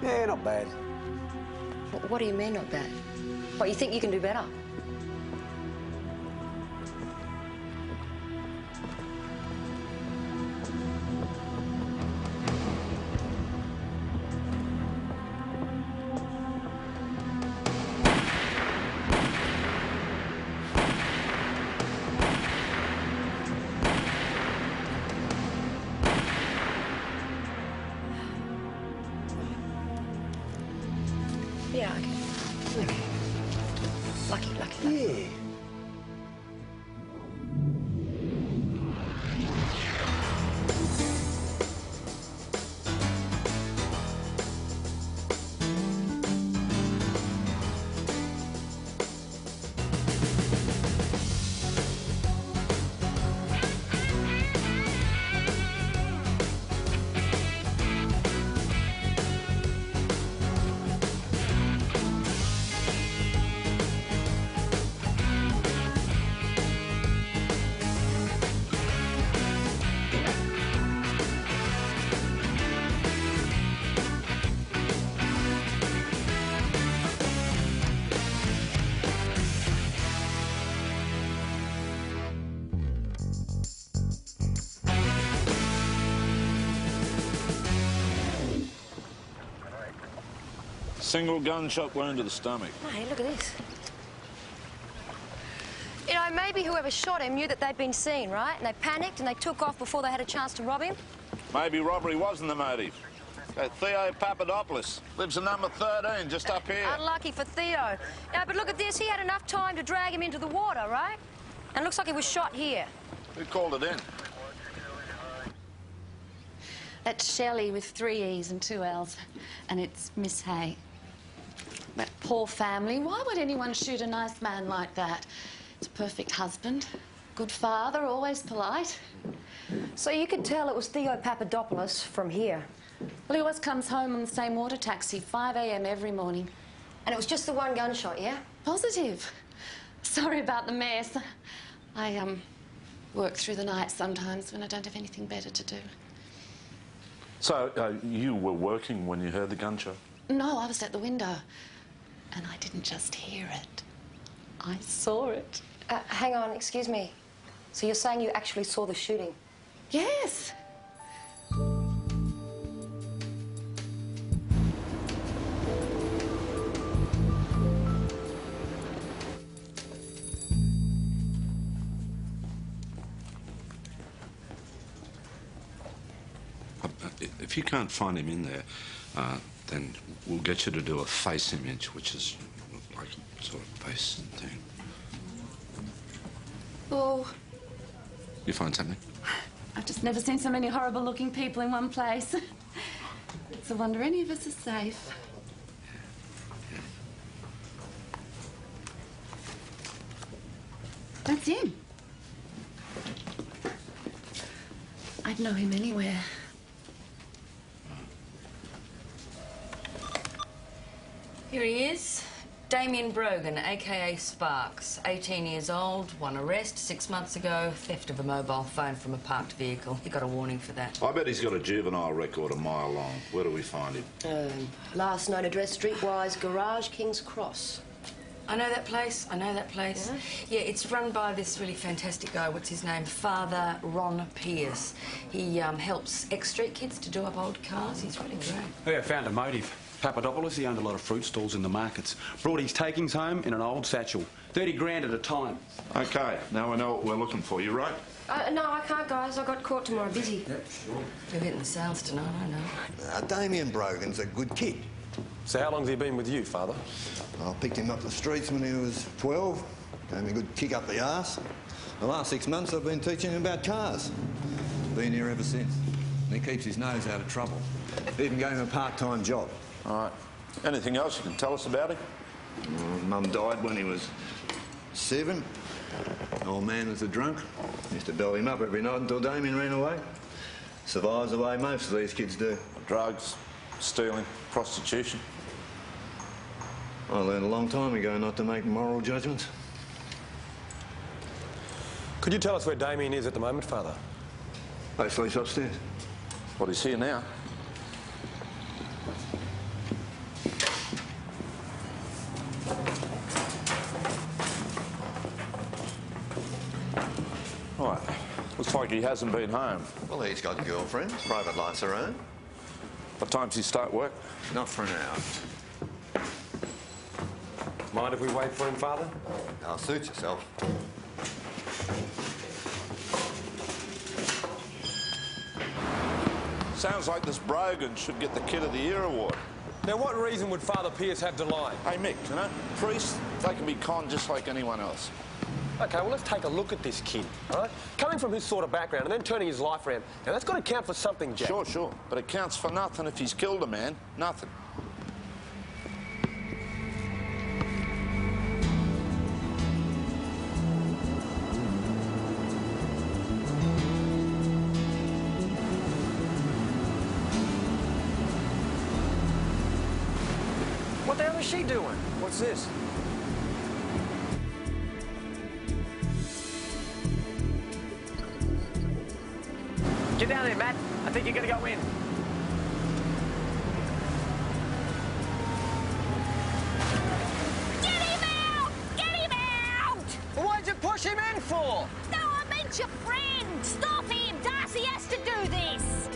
Yeah, not bad. What do you mean, not bad? What, you think you can do better? Yeah, okay. Lucky. Yeah. Single gunshot wound to the stomach. Hey, look at this. You know, maybe whoever shot him knew that they'd been seen, right? And they panicked and they took off before they had a chance to rob him. Maybe robbery wasn't the motive. Theo Papadopoulos lives in number 13, just up here. Unlucky for Theo. Yeah, but look at this. He had enough time to drag him into the water, right? And it looks like he was shot here. Who called it in? That's Shelley with 3 E's and 2 L's, and it's Miss Hay. That poor family. Why would anyone shoot a nice man like that? It's a perfect husband, good father, always polite. So you could tell it was Theo Papadopoulos from here. Well, he always comes home on the same water taxi, 5 a.m. every morning. And it was just the one gunshot, yeah? Positive. Sorry about the mess. I work through the night sometimes when I don't have anything better to do. So, you were working when you heard the gunshot? No, I was at the window. And I didn't just hear it. I saw it. Hang on, excuse me. So you're saying you actually saw the shooting? Yes. If you can't find him in there, then we'll get you to do a face image, which is like a sort of face thing. Oh. You find something? I've just never seen so many horrible-looking people in one place. It's a wonder any of us are safe. Yeah. That's him. I'd know him anywhere. Here he is, Damien Brogan, a.k.a. Sparks, 18 years old, one arrest 6 months ago, theft of a mobile phone from a parked vehicle. He got a warning for that. I bet he's got a juvenile record a mile long. Where do we find him? Last known address, Streetwise Garage, King's Cross. I know that place, Yeah, it's run by this really fantastic guy, what's his name? Father Ron Pierce. He helps ex-street kids to do up old cars. He's really great. Yeah, found a motive. Papadopoulos, he owned a lot of fruit stalls in the markets. Brought his takings home in an old satchel. 30 grand at a time. OK, now I know what we're looking for. You right? No, I can't, guys. I got caught tomorrow. Busy. Yep, sure. We're hitting the sales tonight, I know. Damien Brogan's a good kid. So how long's he been with you, Father? I picked him up the streets when he was 12. Gave me a good kick up the arse. The last 6 months I've been teaching him about cars. Been here ever since. And he keeps his nose out of trouble. Even gave him a part-time job. All right. Anything else you can tell us about him? Mum died when he was 7. Old man was a drunk. Used to bell him up every night until Damien ran away. Survives the way most of these kids do. Drugs, stealing, prostitution. I learned a long time ago not to make moral judgments. Could you tell us where Damien is at the moment, Father? He sleeps upstairs. Well, he's here now. Right. Looks like he hasn't been home. Well, he's got girlfriends, private life's her own. What time does he start work? Not for an hour. Mind if we wait for him, Father? I'll suit yourself. Sounds like this Brogan should get the Kid of the Year award. Now, what reason would Father Pierce have to lie? Hey, Mick, you know, priests, they can be con just like anyone else. OK, well, let's take a look at this kid, all right? Coming from his sort of background and then turning his life around. Now, that's got to count for something, Jack. Sure. But it counts for nothing if he's killed a man. Nothing. What the hell is she doing? What's this? Get down there, Matt. I think you're going to go in. Get him out! Get him out! Well, why'd you push him in for? No, I meant your friend. Stop him. Darcy has to do this.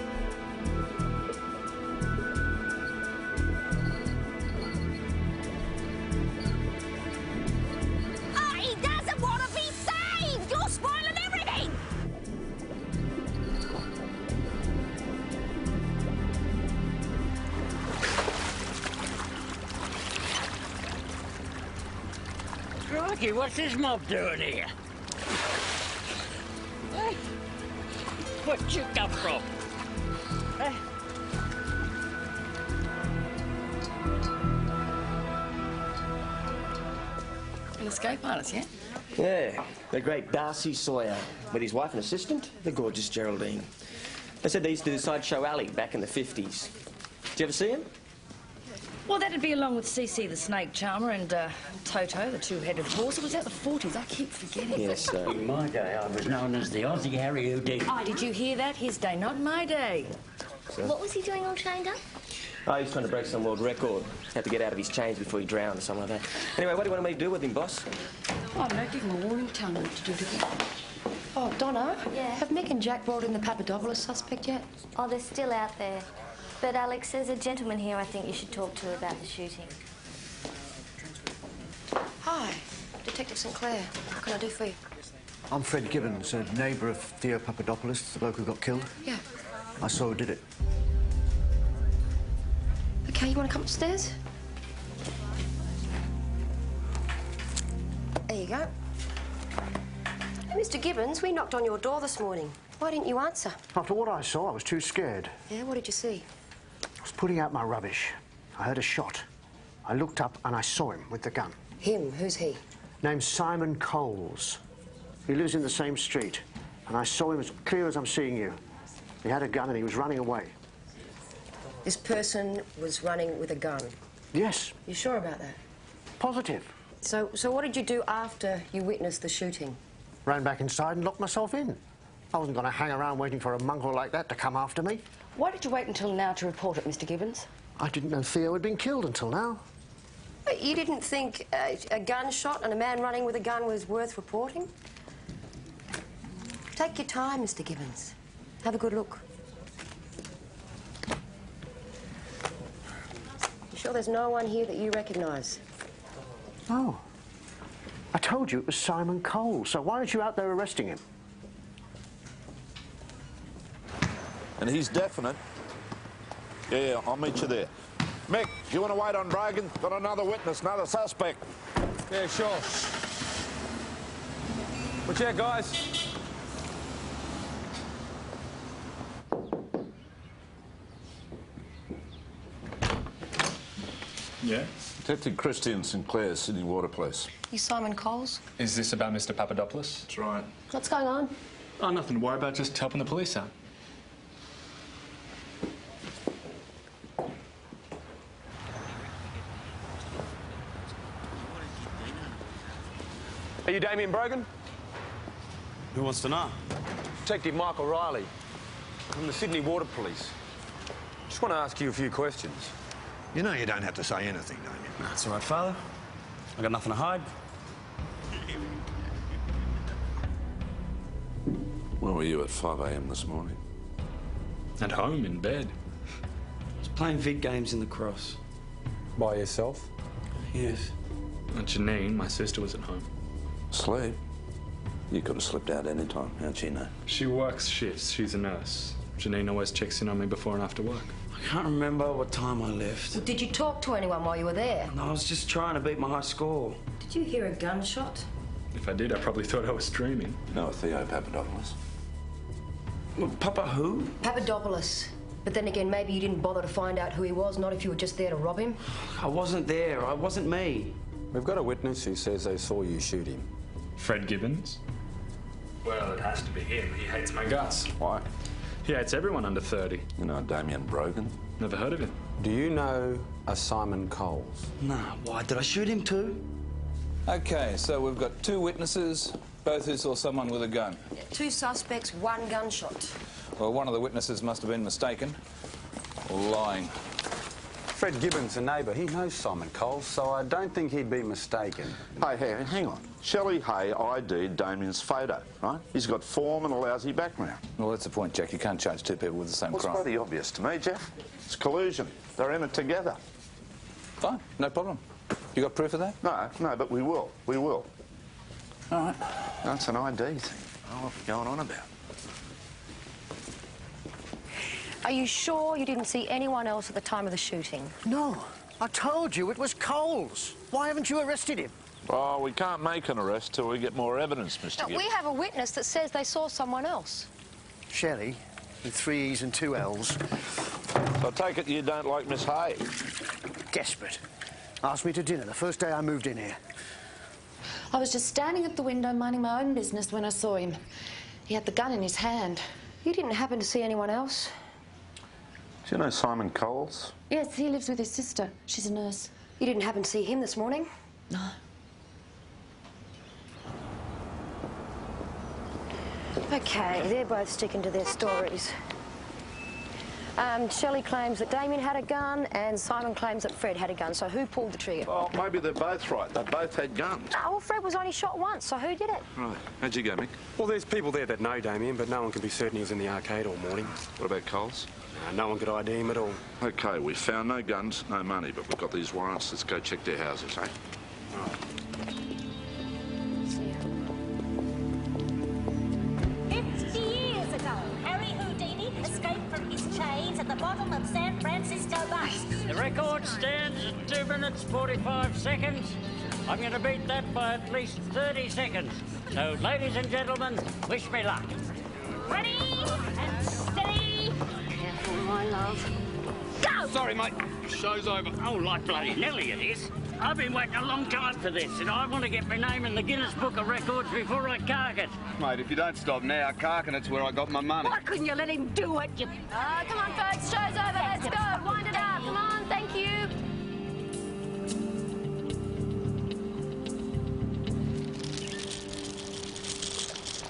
Oh, he doesn't want to be saved. You're spoiling everything. Crikey, what's this mob doing here? Hey, where'd you come from? Hey. An escape artist, yeah? Yeah, the great Darcy Sawyer, with his wife and assistant, the gorgeous Geraldine. They said they used to do Sideshow Alley back in the 50s. Did you ever see him? Well, that'd be along with CC the Snake Charmer and Toto, the two-headed horse. It was at the 40s. I keep forgetting. Yes, sir. In my day, I was known as the Aussie Harry Houdini. Oh, did you hear that? His day, not my day. What was he doing all chained up? Oh, he was trying to break some world record. Had to get out of his chains before he drowned or something like that. Anyway, what do you want me to do with him, boss? Oh, no, give him a warning, tell him what to do to him. Oh, Donna? Yeah? Have Mick and Jack brought in the Papadopoulos suspect yet? Oh, they're still out there. But, Alex, there's a gentleman here I think you should talk to about the shooting. Hi, Detective Sinclair. What can I do for you? I'm Fred Gibbons, a neighbour of Theo Papadopoulos, the bloke who got killed. Yeah. I saw who did it. OK, you want to come upstairs? There you go. Mr. Gibbons, we knocked on your door this morning. Why didn't you answer? After what I saw, I was too scared. Yeah, what did you see? I was putting out my rubbish. I heard a shot. I looked up and I saw him with the gun. Him? Who's he? Name's Simon Coles. He lives in the same street. And I saw him as clear as I'm seeing you. He had a gun and he was running away. This person was running with a gun? Yes. You sure about that? Positive. So what did you do after you witnessed the shooting? Ran back inside and locked myself in. I wasn't going to hang around waiting for a mongrel like that to come after me. Why did you wait until now to report it, Mr. Gibbons? I didn't know Theo had been killed until now. You didn't think a gunshot and a man running with a gun was worth reporting? Take your time, Mr. Gibbons. Have a good look. You sure there's no one here that you recognise? No. I told you it was Simon Cole, so why aren't you out there arresting him? And he's definite. Yeah, I'll meet you there. Mick, you want to wait on Brogan? Got another witness, another suspect. Yeah, sure. Watch out, guys. Yeah? Detective Christian Sinclair, Sydney Water Police. You Simon Coles? Is this about Mr. Papadopoulos? That's right. What's going on? Oh, nothing to worry about, just helping the police out. Are you Damien Brogan? Who wants to know? Detective Michael Riley from the Sydney Water Police. Just want to ask you a few questions. You know you don't have to say anything, don't you? That's all right, Father. I got nothing to hide. were you at 5 a.m. this morning? At home, in bed. I was playing vid games in the cross. By yourself? Yes. And Janine, my sister, was at home. Sleep? You could have slipped out any time. How'd she know? She works shifts. She's a nurse. Janine always checks in on me before and after work. I can't remember what time I left. Well, did you talk to anyone while you were there? No, I was just trying to beat my high score. Did you hear a gunshot? If I did, I probably thought I was dreaming. No, Theo Papadopoulos. Well, Papa who? Papadopoulos. But then again, maybe you didn't bother to find out who he was, not if you were just there to rob him. I wasn't there. I wasn't me. We've got a witness who says they saw you shoot him. Fred Gibbons? Well, it has to be him. He hates my guts. Why? He hates everyone under 30. You know Damien Brogan? Never heard of him. Do you know a Simon Coles? Nah, why? Did I shoot him too? OK, so we've got two witnesses, both who saw someone with a gun. Two suspects, one gunshot. Well, one of the witnesses must have been mistaken or lying. Fred Gibbons, a neighbour, he knows Simon Coles, so I don't think he'd be mistaken. Hey, hang on. Shelley Hay ID'd Damien's photo, right? He's got form and a lousy background. Well, that's the point, Jack. You can't charge two people with the same Well, crime. it's bloody obvious to me, Jeff. It's collusion. They're in it together. Fine, no problem. You got proof of that? No, but we will. We will. All right. That's an ID thing. I don't know what you're going on about. Are you sure you didn't see anyone else at the time of the shooting? No, I told you it was Coles. Why haven't you arrested him? Oh, we can't make an arrest till we get more evidence, Mr. No, Gibbons. we have a witness that says they saw someone else. Shelley, with 3 E's and 2 L's. So I take it you don't like Miss Hay? Desperate. Asked me to dinner the first day I moved in here. I was just standing at the window minding my own business when I saw him. He had the gun in his hand. You didn't happen to see anyone else? Do you know Simon Coles? Yes, he lives with his sister. She's a nurse. You didn't happen to see him this morning? No. OK, they're both sticking to their stories. Shelley claims that Damien had a gun and Simon claims that Fred had a gun. So who pulled the trigger? Well, maybe they're both right. They both had guns. Oh, well, Fred was only shot once, so who did it? Right. How'd you go, Mick? Well, there's people there that know Damien, but no one can be certain he was in the arcade all morning. What about Coles? No one could ID him at all. OK, we found no guns, no money, but we've got these warrants. Let's go check their houses, eh? At the bottom of San Francisco bus. The record stands at 2 minutes 45 seconds. I'm going to beat that by at least 30 seconds. So, ladies and gentlemen, wish me luck. Ready and steady. Careful, my love. Go! Sorry, mate. Show's over. Oh, like bloody Nelly it is. I've been waiting a long time for this, and I want to get my name in the Guinness Book of Records before I cark it. Mate, if you don't stop now, carking it's where I got my money. Why couldn't you let him do it? You... Come on, folks. Show's over. Let's go. Wind it up. Come on. Thank you.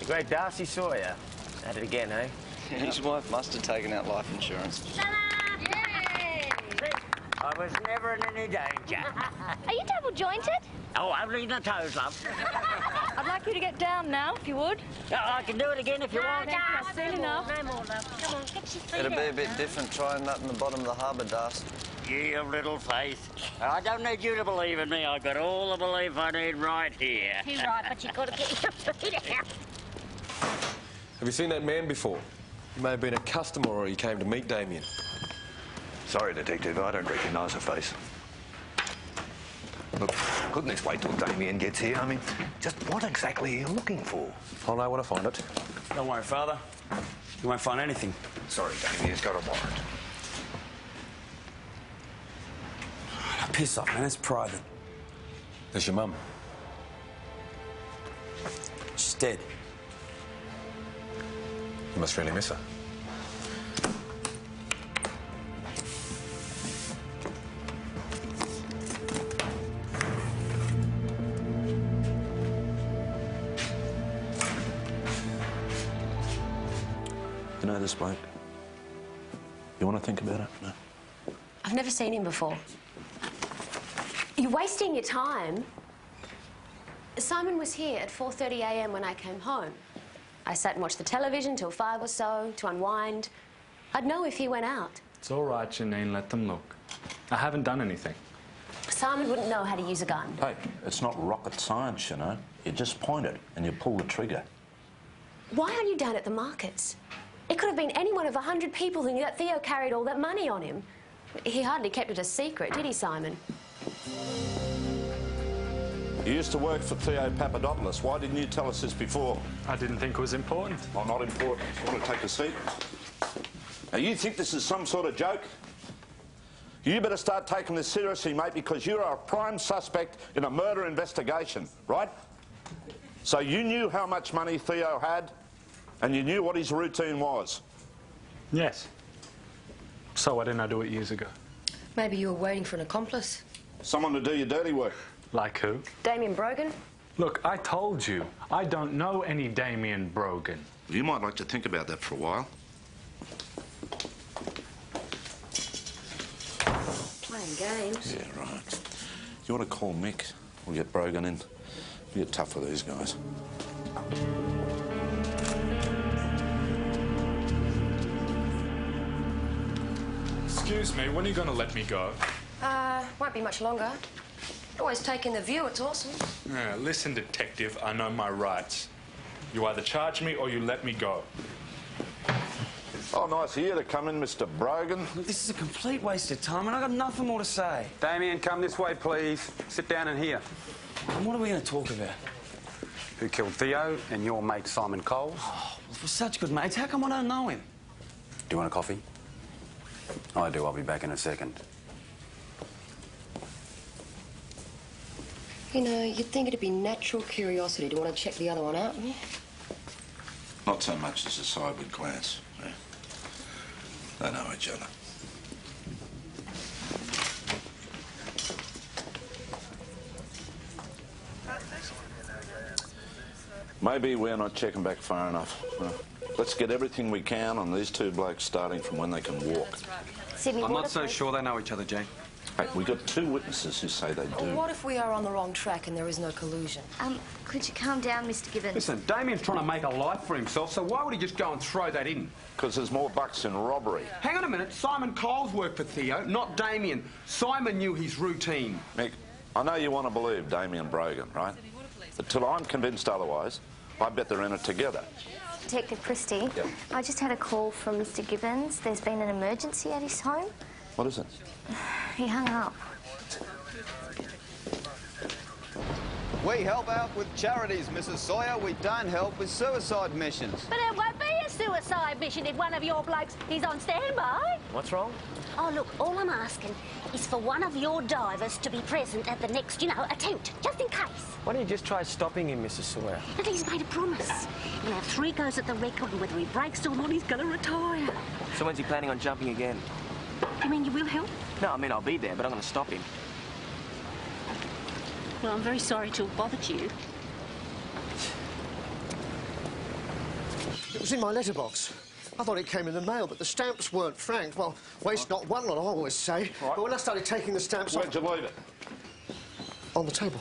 The great Darcy Sawyer. At it again, eh? His wife must have taken out life insurance. I was never in any danger. Are you double jointed? Oh, only in the toes, love. I'd like you to get down now, if you would. I can do it again if you want. That's soon enough. No more, love. Come on, get your feet It'll be a out. bit different trying that in the bottom of the harbour, Darcy. You little faith. I don't need you to believe in me. I've got all the belief I need right here. Too right, but you've got to get your feet out. Have you seen that man before? He may have been a customer or he came to meet Damien. Sorry, Detective, I don't recognise the face. Look, couldn't this wait till Damien gets here? I mean, just what exactly are you looking for? I'll know when I find it. Don't worry, Father. You won't find anything. Sorry, Damien's got a warrant. Piss off, man. It's private. There's your mum. She's dead. You must really miss her. You know this bloke? You want to think about it? No? I've never seen him before. You're wasting your time. Simon was here at 4:30 a.m. when I came home. I sat and watched the television till 5 or so to unwind. I'd know if he went out. It's all right, Janine, let them look. I haven't done anything. Simon wouldn't know how to use a gun. Hey, it's not rocket science, you know. You just point it and you pull the trigger. Why aren't you down at the markets? It could have been any one of 100 people who knew that Theo carried all that money on him. He hardly kept it a secret, did he, Simon? You used to work for Theo Papadopoulos. Why didn't you tell us this before? I didn't think it was important. Well, not important. Want to take a seat? Now, you think this is some sort of joke? You better start taking this seriously, mate, because you're a prime suspect in a murder investigation, right? So you knew how much money Theo had, and you knew what his routine was? Yes. So why didn't I do it years ago? Maybe you were waiting for an accomplice. Someone to do your dirty work. Like who? Damien Brogan? Look, I told you, I don't know any Damien Brogan. You might like to think about that for a while. Playing games. Yeah, right. You want to call Mick? We'll get Brogan in. You're tough with these guys. Excuse me, when are you going to let me go? Won't be much longer. Always taking the view, it's awesome. Listen, detective, I know my rights. You either charge me or you let me go. Oh, nice of you to come in, Mr. Brogan. Look, this is a complete waste of time, and I've got nothing more to say. Damien, come this way, please. Sit down in here. And what are we going to talk about? Who killed Theo and your mate Simon Coles? Oh, well, we're such good mates. How come I don't know him? Do you want a coffee? I do. I'll be back in a second. You know, you'd think it'd be natural curiosity to want to check the other one out, wouldn't you? Not so much as a sideward glance. Yeah. They know each other. Maybe we're not checking back far enough. Let's get everything we can on these two blokes starting from when they can walk. Sydney, I'm not so sure they know each other, Jane. Hey, we've got two witnesses who say they do. What if we are on the wrong track and there is no collusion? Could you calm down, Mr. Gibbons? Listen, Damien's trying to make a life for himself, so why would he just go and throw that in? Because there's more bucks in robbery. Hang on a minute. Simon Coles worked for Theo, not Damien. Simon knew his routine. Mick, I know you want to believe Damien Brogan, right? But till I'm convinced otherwise, I bet they're in it together. Detective Christie, Yep. I just had a call from Mr. Gibbons. There's been an emergency at his home. What is it? He hung up. We help out with charities, Mrs. Sawyer. We don't help with suicide missions. But it won't be a suicide mission if one of your blokes is on standby. What's wrong? Oh, look, all I'm asking is for one of your divers to be present at the next, attempt, just in case. Why don't you just try stopping him, Mrs. Sawyer? But he's made a promise. He'll have 3 goes at the record, and whether he breaks or not, he's going to retire. So when's he planning on jumping again? You mean you will help? No, I mean, I'll be there, but I'm going to stop him. Well, I'm very sorry to have bothered you. It was in my letterbox. I thought it came in the mail, but the stamps weren't franked. Well, waste not one lot, I always say. Right. But when I started taking the stamps off... Where'd you leave it? On the table.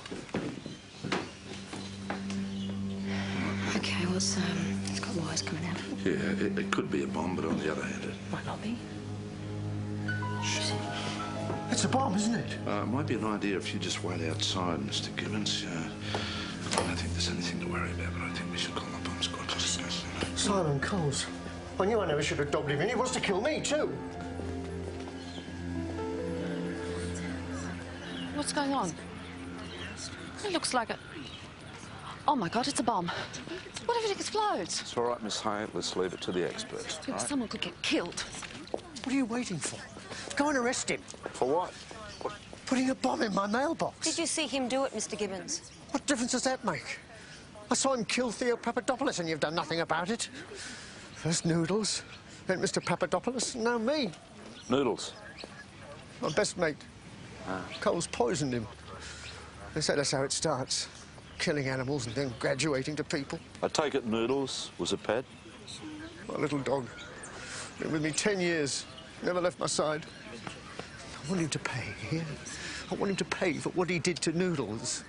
Okay, well, it's got wires coming out. Yeah, it could be a bomb, but on the other hand, it Might not be. It's a bomb, isn't it? it might be an idea if you just wait outside, Mr. Gibbons. I don't think there's anything to worry about, but I think we should call the bomb squad just in case. Simon Coles. I knew I never should have dobbed him in. He wants to kill me, too. What's going on? It looks like a... Oh, my God, it's a bomb. What if it explodes? It's all right, Miss Hay. Let's leave it to the experts, right? Someone could get killed. What are you waiting for? Go and arrest him. For what? Putting a bomb in my mailbox. Did you see him do it, Mr. Gibbons? What difference does that make? I saw him kill Theo Papadopoulos and you've done nothing about it. First Noodles, then Mr. Papadopoulos, and now me. Noodles? My best mate. Coles poisoned him. They say that's how it starts. Killing animals and then graduating to people. I take it Noodles was a pet? My little dog. Been with me 10 years. Never left my side. I want him to pay, yeah? I want him to pay for what he did to Noodles.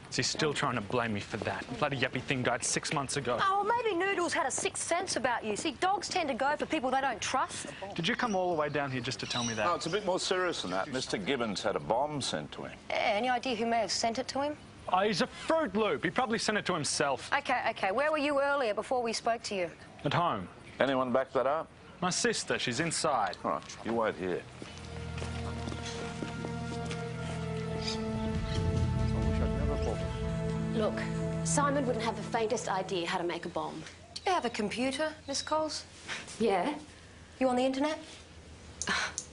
Is he still trying to blame me for that? Bloody yuppie thing died 6 months ago. Oh, maybe Noodles had a sixth sense about you. See, dogs tend to go for people they don't trust. Did you come all the way down here just to tell me that? No, it's a bit more serious than that. Mr. Gibbons had a bomb sent to him. Yeah, any idea who may have sent it to him? Oh, he's a Fruit Loop. He probably sent it to himself. OK. Where were you earlier before we spoke to you? At home. Anyone back that up? My sister. She's inside. All right, you wait here. Look, Simon wouldn't have the faintest idea how to make a bomb. Do you have a computer, Miss Coles? Yeah. You on the internet?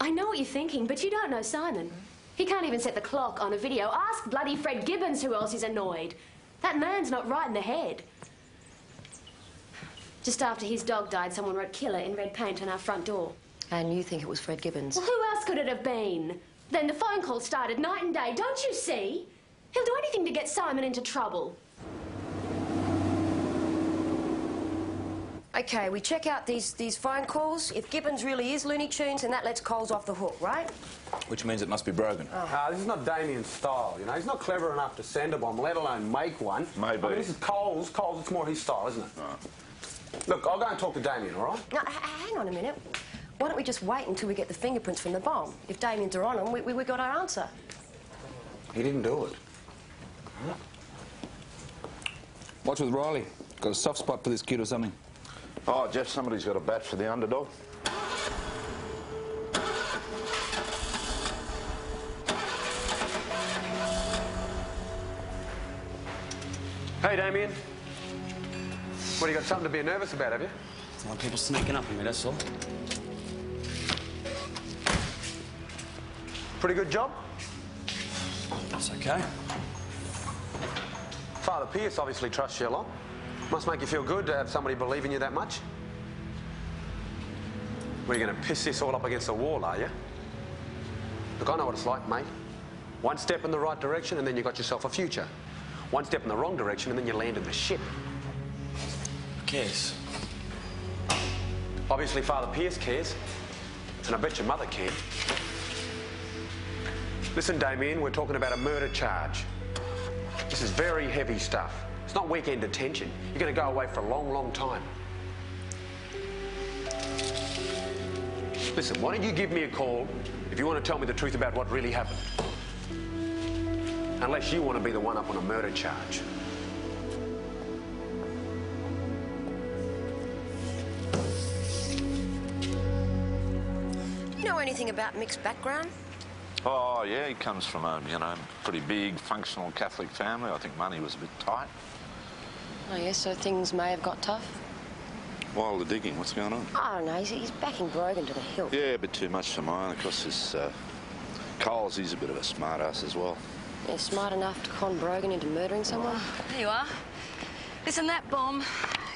I know what you're thinking, but you don't know Simon. He can't even set the clock on a video. Ask bloody Fred Gibbons who else is annoyed. That man's not right in the head. Just after his dog died, someone wrote killer in red paint on our front door. And you think it was Fred Gibbons? Well, who else could it have been? Then the phone call started night and day, don't you see? He'll do anything to get Simon into trouble. OK, we check out these phone calls. If Gibbons really is Looney Tunes, then that lets Coles off the hook, right? Which means it must be broken. This is not Damien's style, you know. He's not clever enough to send a bomb, let alone make one. Maybe. I mean, this is Coles. Coles, it's more his style, isn't it? Look, I'll go and talk to Damien, all right? Now, hang on a minute. Why don't we just wait until we get the fingerprints from the bomb? If Damien's are on them, we got our answer. He didn't do it. What's with Riley? Got a soft spot for this kid or something? Oh, Jeff, somebody's got a bat for the underdog. Hey, Damien. What, you got something to be nervous about, have you? It's like people sneaking up on me, that's all. Pretty good job? That's okay. Father Pierce obviously trusts you a lot. Must make you feel good to have somebody believe in you that much. Well, you're going to piss this all up against the wall, are you? Look, I know what it's like, mate. One step in the right direction and then you got yourself a future. One step in the wrong direction and then you land in the ship. Who cares? Obviously, Father Pierce cares. And I bet your mother can. Listen, Damien, we're talking about a murder charge. This is very heavy stuff. It's not weekend detention. You're going to go away for a long, long time. Listen, why don't you give me a call if you want to tell me the truth about what really happened? Unless you want to be the one up on a murder charge. Do you know anything about Mick's background? Oh, yeah, he comes from a, you know, pretty big, functional Catholic family. I think money was a bit tight. Oh, yes, so things may have got tough? While the digging, what's going on? I don't know, he's backing Brogan to the hilt. Yeah, a bit too much for mine. Of course, this Coles, he's a bit of a smart-ass as well. Yeah, smart enough to con Brogan into murdering someone? There you are. Listen, that bomb,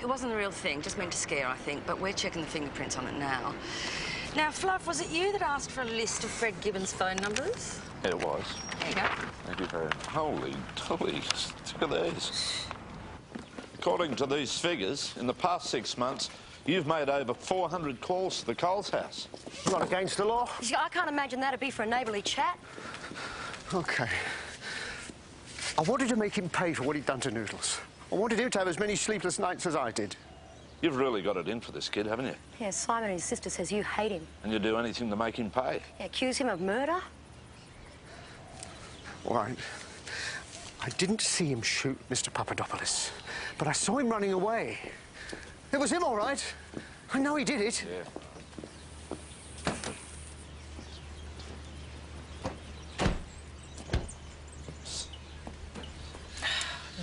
it wasn't the real thing. Just meant to scare, I think. But we're checking the fingerprints on it now. Now, Fluff, was it you that asked for a list of Fred Gibbons' phone numbers? Yeah, it was. There you go. Thank you very much. Holy dolly, look at these. According to these figures, in the past 6 months, you've made over 400 calls to the Coles house. Not against the law? See, I can't imagine that'd be for a neighbourly chat. OK. I wanted to make him pay for what he'd done to Noodles. I wanted him to have as many sleepless nights as I did. You've really got it in for this kid, haven't you? Yeah, Simon and his sister says you hate him. And you'd do anything to make him pay. Yeah, accuse him of murder? All right. I didn't see him shoot Mr. Papadopoulos, but I saw him running away. It was him, all right. I know he did it. Yeah.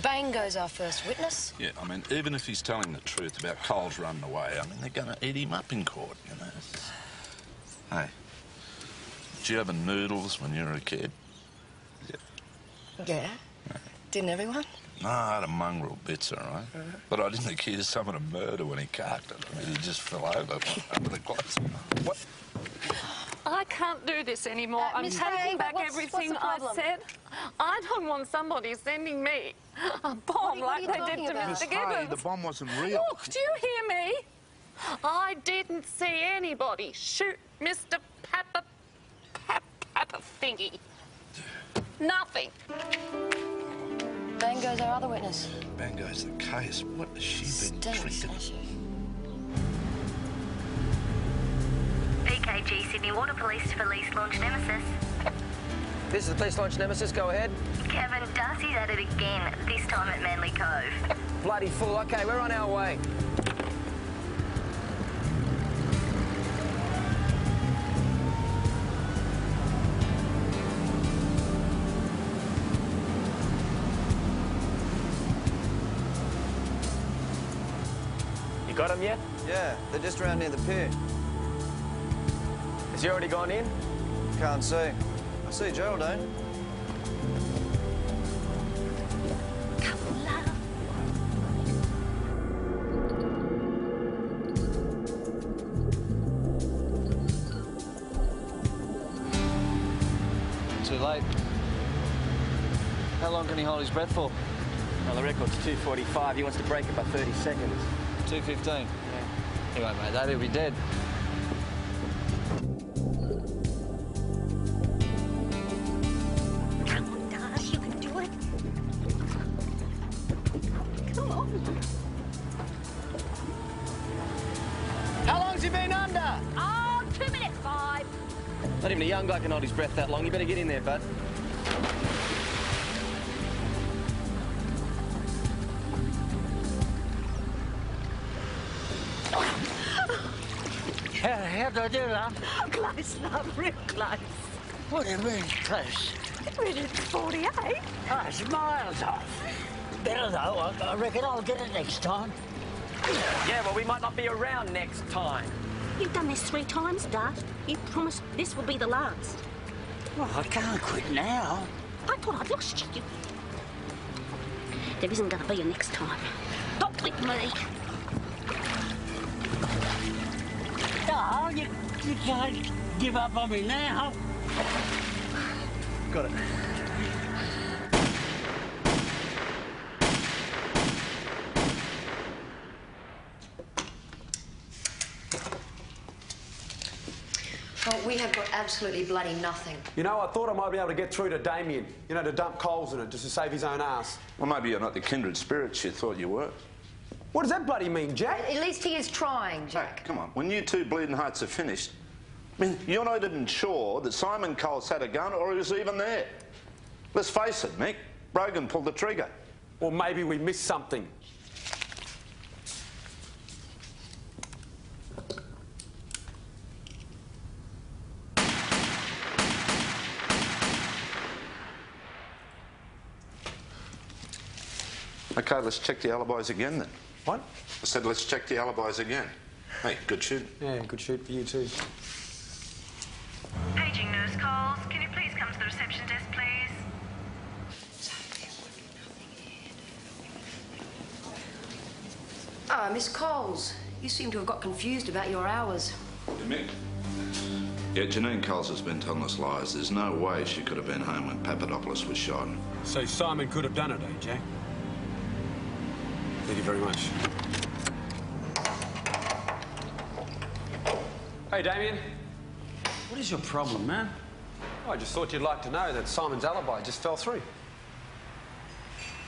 Bang goes our first witness. Yeah, I mean, even if he's telling the truth about Coles running away, I mean, they're going to eat him up in court, you know. Hey, did you have a Noodles when you were a kid? Yeah. Didn't everyone? No, I had a mongrel bits, all right? But I didn't accuse someone of murder when he carked it. I mean, he just fell over under the clothes. What? I can't do this anymore. I'm Miss taking Hay, back what's everything the I've problem? said. I don't want somebody sending me a bomb What are like you they did talking to about? Mr. Gibbons. The bomb wasn't real. Look, do you hear me? I didn't see anybody shoot Mr. Papa thingy. Nothing. Bango's our other witness. Bango's the case. What has she been treated? PKG Sydney Water Police to Police Launch Nemesis. This is the police launch Nemesis, go ahead. Kevin, Darcy's at it again, this time at Manly Cove. Bloody fool. Okay, we're on our way. You got him yet? Yeah, they're just around near the pier. Has he already gone in? Can't see. I see Geraldine. Too late. How long can he hold his breath for? Well, the record's 2:45. He wants to break it by 30 seconds. 2:15. Yeah. He won't make that. He'll be dead. Come on, Darcy, you can do it. Come on. How long's he been under? Oh, 2 minutes, 5. Not even a young guy can hold his breath that long. You better get in there, bud. How'd I do that? Close, love, real close. What do you mean, close? It's 48. Oh, it's miles off. Better though, I reckon I'll get it next time. Yeah, well, we might not be around next time. You've done this 3 times, Dart. You promised this will be the last. Well, I can't quit now. I thought I'd lost you. There isn't going to be a next time. Not with me. No, you can't give up on me now. Got it. Well, we have got absolutely bloody nothing. You know, I thought I might be able to get through to Damien, you know, to dump coals in it just to save his own ass. Well, maybe you're not the kindred spirits you thought you were. What does that bloody mean, Jack? At least he is trying, Jack. Hey, come on. When you two bleeding hearts are finished, I mean, you're not even sure that Simon Coles had a gun or he was even there. Let's face it, Mick. Brogan pulled the trigger. Or maybe we missed something. OK, let's check the alibis again then. What? I said let's check the alibis again. Hey, good shoot. Yeah, good shoot for you too. Paging nurse calls. Can you please come to the reception desk, please? Ah, Miss Coles, you seem to have got confused about your hours. Mick? Yeah, Janine Coles has been telling us lies. There's no way she could have been home when Papadopoulos was shot. So Simon could have done it, eh, Jack? Thank you very much. Hey, Damien. What is your problem, man? Oh, I just thought you'd like to know that Simon's alibi just fell through.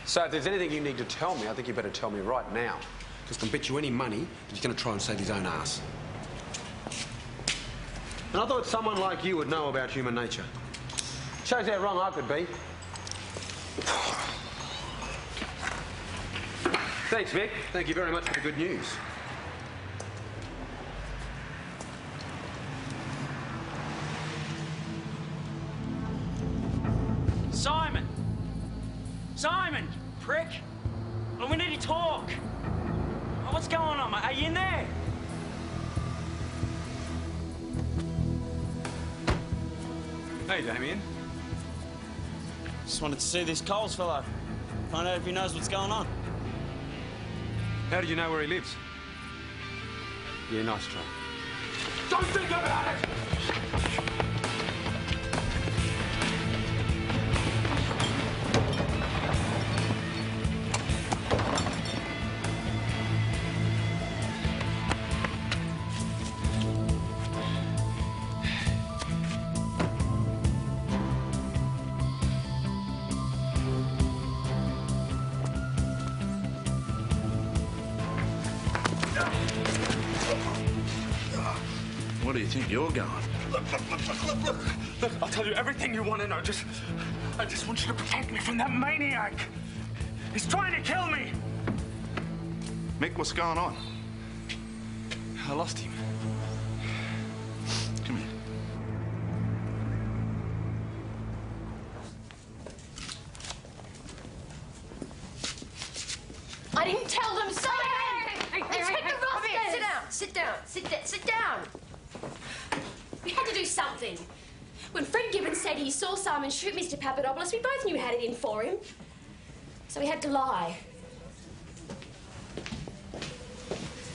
So if there's anything you need to tell me, I think you better tell me right now. Because I can bet you any money that he's going to try and save his own ass. And I thought someone like you would know about human nature. Shows how wrong I could be. Thanks, Vic. Thank you very much for the good news. Simon! Simon, prick! Well, we need to talk. Oh, what's going on, mate? Are you in there? Hey, Damien. Just wanted to see this Coles fellow. Find out if he knows what's going on. How do you know where he lives? Yeah, nice try. Don't think about it! Where do you think you're going? Look, I'll tell you everything you want to know. I just want you to protect me from that maniac. He's trying to kill me. Mick, what's going on? I lost him. Come here. I didn't tell them so. Hey, come here. Sit down. Sit down. Sit down. We had to do something. When Fred Gibbons said he saw Simon shoot Mr. Papadopoulos, we both knew he had it in for him. So we had to lie.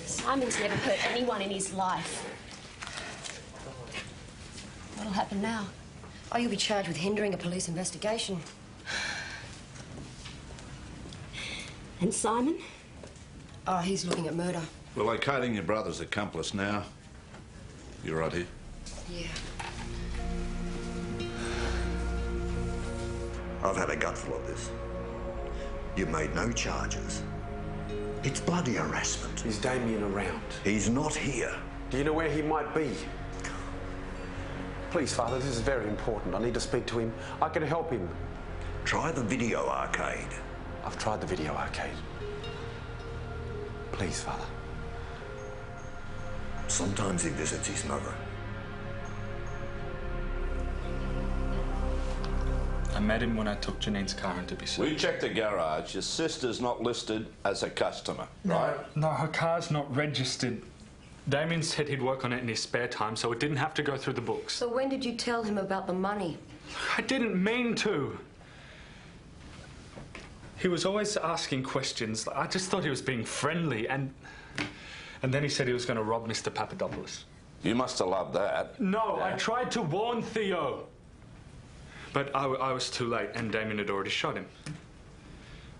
Simon's never hurt anyone in his life. What'll happen now? Oh, you'll be charged with hindering a police investigation. And Simon? Oh, he's looking at murder. We're locating your brother's accomplice now. You're right here. Yeah. I've had a gutful of this. You've made no charges. It's bloody harassment. Is Damien around? He's not here. Do you know where he might be? Please, Father, this is very important. I need to speak to him. I can help him. Try the video arcade. I've tried the video arcade. Please, Father. Sometimes he visits his mother. I met him when I took Janine's car in to be serviced. We checked the garage. Your sister's not listed as a customer, right? No, her car's not registered. Damien said he'd work on it in his spare time, so it didn't have to go through the books. So when did you tell him about the money? I didn't mean to. He was always asking questions. I just thought he was being friendly, and then he said he was going to rob Mr. Papadopoulos. You must have loved that. No, I tried to warn Theo. But I was too late, and Damien had already shot him.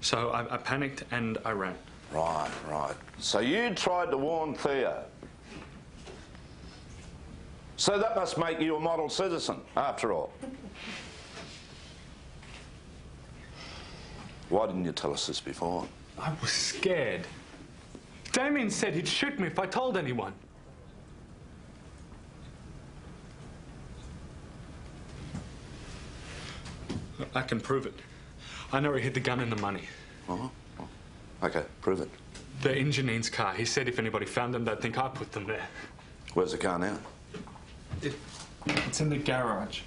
So I panicked and I ran. Right. So you tried to warn Theo. So that must make you a model citizen, after all. Why didn't you tell us this before? I was scared. Damien said he'd shoot me if I told anyone. I can prove it. I know he hid the gun and the money. Oh. Okay, prove it. They're in Janine's car. He said if anybody found them, they'd think I put them there. Where's the car now? It's in the garage.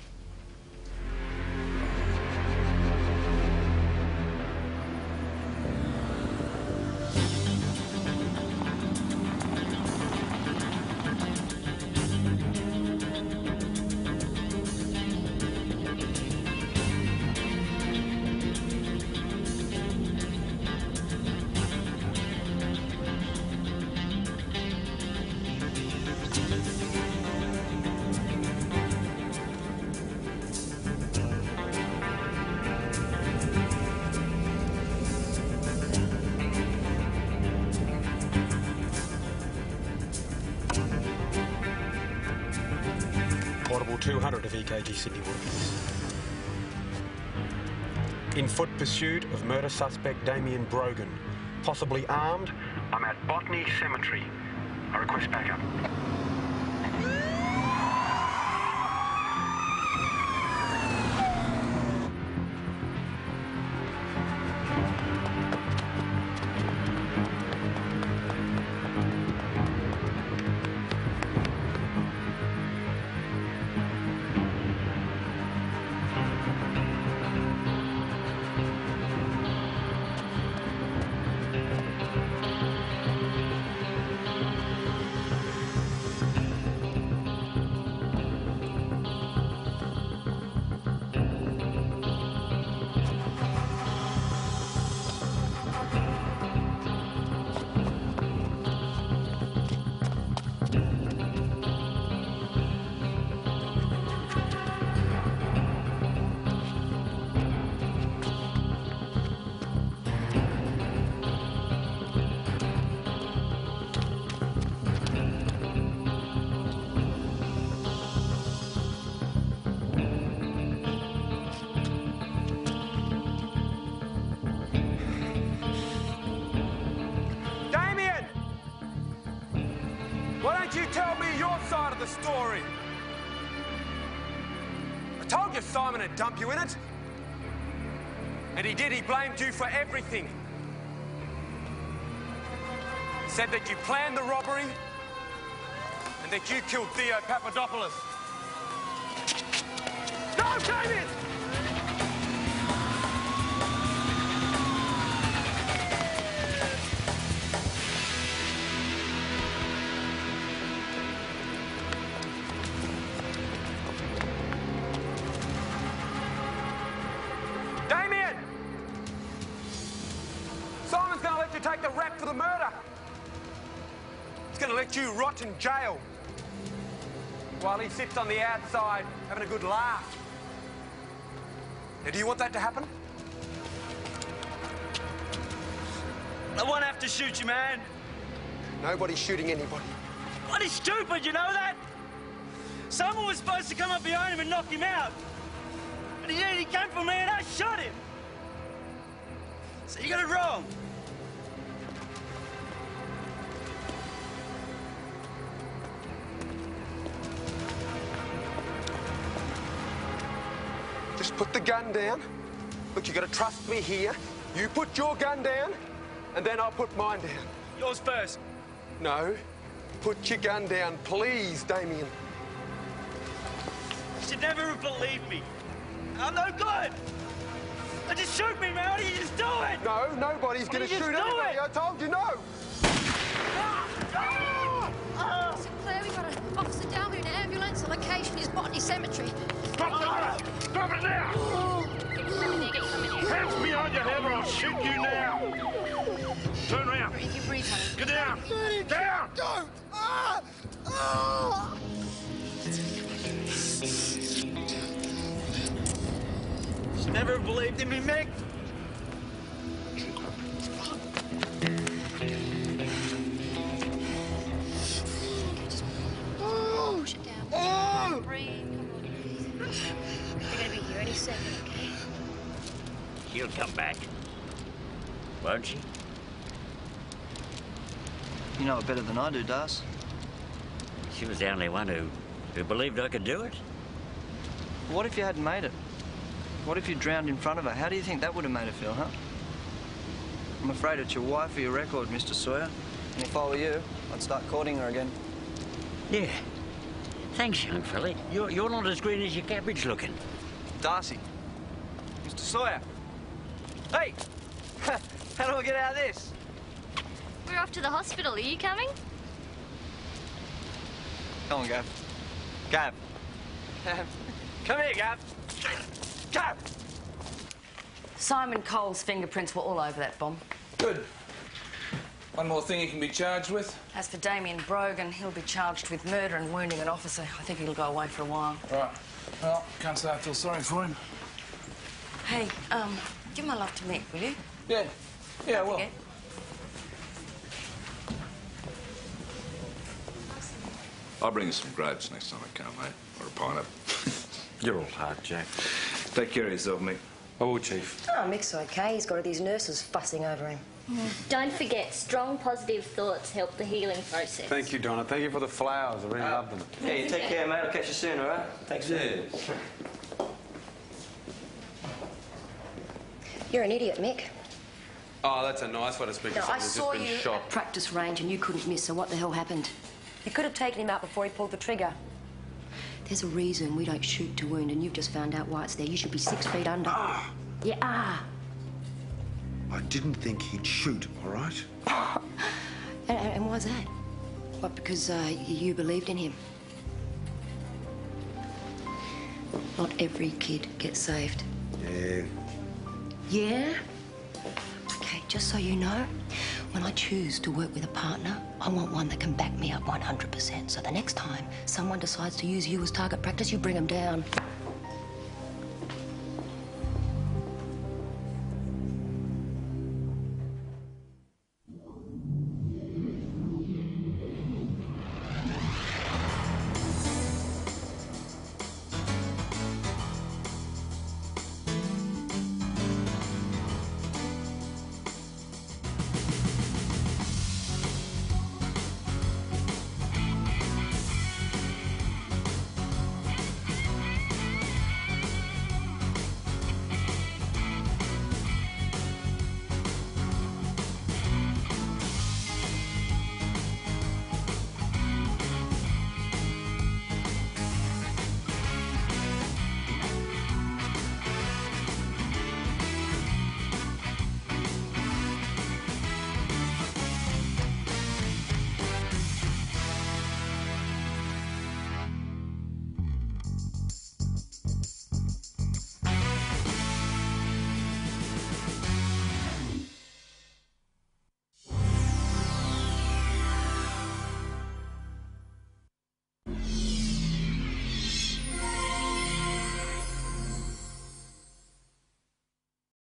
Audible 200 of EKG Sydney Waterfalls. In foot pursuit of murder suspect Damien Brogan, possibly armed. I'm at Botany Cemetery. I request backup. Why don't you tell me your side of the story? I told you Simon would dump you in it. And he did. He blamed you for everything. Said that you planned the robbery and that you killed Theo Papadopoulos. No, Damien! Damien! Simon's gonna let you take the rap for the murder. He's gonna let you rot in jail while he sits on the outside having a good laugh. Now, do you want that to happen? I won't have to shoot you, man. Nobody's shooting anybody. Bloody stupid, you know that? Someone was supposed to come up behind him and knock him out. But he came for me and I shot him. So you got it wrong. Just put the gun down. Look, you gotta trust me here. You put your gun down, and then I'll put mine down. Yours first. No. Put your gun down, please, Damien. You should never have believed me. I'm no good. Just shoot me, man. Why don't you just do it? No, nobody's gonna shoot anybody. I told you no. Sinclair, we got an officer down here in an ambulance. The location is Botany Cemetery. Drop it now! Hands behind your head or I'll shoot you now! Turn around. Breathe, you breathe, honey. Get down! Down! Don't! Should never have believed in me, Mick. Push it down. Breathe. Come on, breathe. They're gonna be here any second, okay? She'll come back. Won't she? You know it better than I do, Das. She was the only one who believed I could do it. What if you hadn't made it? What if you drowned in front of her? How do you think that would have made her feel, huh? I'm afraid it's your wife for your record, Mr. Sawyer. And if I were you, I'd start courting her again. Yeah. Thanks, young fella. You're not as green as your cabbage looking. Darcy. Mr. Sawyer. Hey! How do I get out of this? We're off to the hospital. Are you coming? Come on, Gav. Gav. Come here, Gav. Gav! Simon Cole's fingerprints were all over that bomb. Good. One more thing he can be charged with. As for Damien Brogan, he'll be charged with murder and wounding an officer. I think he'll go away for a while. Right. Well, can't say I feel sorry for him. Hey, give my love to Mick, will you? Yeah. Yeah, well. Forget. I'll bring you some grapes next time I come, mate. Or a pineapple. You're all hard, Jack. Take care of yourself, Mick. I will, Chief. Oh, Mick's okay. He's got these nurses fussing over him. Don't forget, strong positive thoughts help the healing process. Thank you, Donna. Thank you for the flowers. I really love them. Yeah, you take care, mate. I'll catch you soon, all right? Thanks, Yeah. You're an idiot, Mick. Oh, that's a nice way to speak to No, someone I who's saw just been you shot. at practice range and you couldn't miss, so what the hell happened? You could have taken him out before he pulled the trigger. There's a reason we don't shoot to wound, and you've just found out why it's there. You should be 6 feet under. Yeah, I didn't think he'd shoot, all right? And why's that? What, because you believed in him? Not every kid gets saved. Yeah. Yeah? Okay, just so you know, when I choose to work with a partner, I want one that can back me up 100%. So the next time someone decides to use you as target practice, you bring them down.